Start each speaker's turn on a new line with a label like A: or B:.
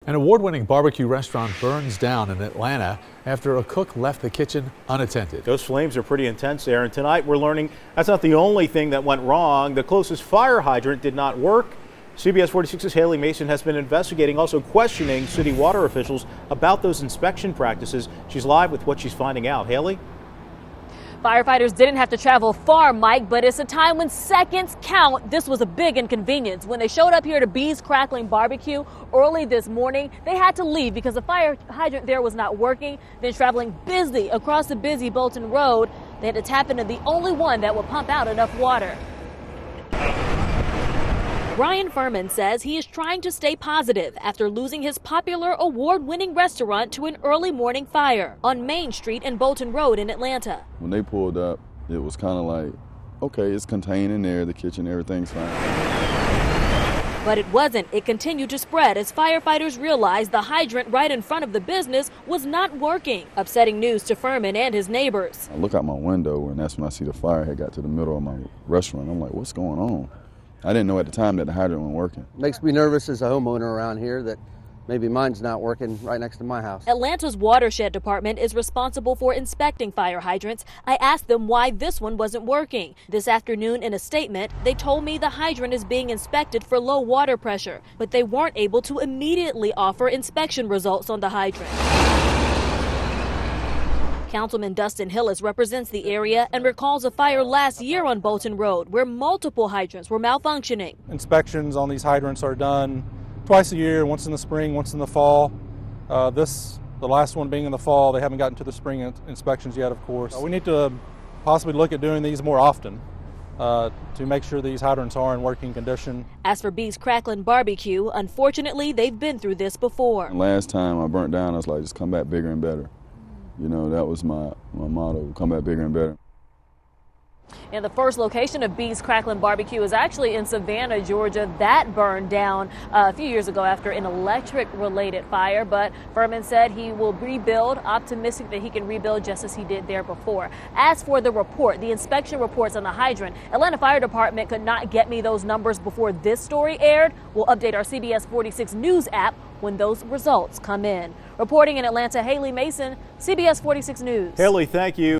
A: An award-winning barbecue restaurant burns down in Atlanta after a cook left the kitchen unattended.
B: Those flames are pretty intense there, and tonight we're learning that's not the only thing that went wrong. The closest fire hydrant did not work. CBS 46's Haley Mason has been investigating, also questioning city water officials about those inspection practices. She's live with what she's finding out. Haley?
C: Firefighters didn't have to travel far, Mike, but it's a time when seconds count. This was a big inconvenience. When they showed up here to B's Crackling Barbecue early this morning, they had to leave because the fire hydrant there was not working. Then traveling busy across the busy Bolton Road, they had to tap into the only one that would pump out enough water. Brian Furman says he is trying to stay positive after losing his popular award-winning restaurant to an early morning fire on Main Street and Bolton Road in Atlanta.
D: When they pulled up, it was kind of like, okay, it's contained in there, the kitchen, everything's fine.
C: But it wasn't. It continued to spread as firefighters realized the hydrant right in front of the business was not working, upsetting news to Furman and his neighbors.
D: I look out my window, and that's when I see the fire had got to the middle of my restaurant. I'm like, what's going on? I didn't know at the time that the hydrant wasn't working.
E: Makes me nervous as a homeowner around here that maybe mine's not working right next to my house.
C: Atlanta's watershed department is responsible for inspecting fire hydrants. I asked them why this one wasn't working. This afternoon in a statement, they told me the hydrant is being inspected for low water pressure, but they weren't able to immediately offer inspection results on the hydrant. Councilman Dustin Hillis represents the area and recalls a fire last year on Bolton Road where multiple hydrants were malfunctioning.
F: Inspections on these hydrants are done twice a year, once in the spring, once in the fall. The last one being in the fall. They haven't gotten to the spring inspections yet, of course. We need to possibly look at doing these more often to make sure these hydrants are in working condition.
C: As for B's Crackling Barbecue, unfortunately, they've been through this before.
D: Last time I burnt down, I was like, just come back bigger and better. You know, that was my motto, come back bigger and better.
C: And the first location of B's Crackling Barbecue is actually in Savannah, Georgia. That burned down a few years ago after an electric-related fire. But Furman said he will rebuild, optimistic that he can rebuild just as he did there before. As for the report, the inspection reports on the hydrant, Atlanta Fire Department could not get me those numbers before this story aired. We'll update our CBS 46 News app when those results come in. Reporting in Atlanta, Haley Mason, CBS 46 News.
B: Haley, thank you.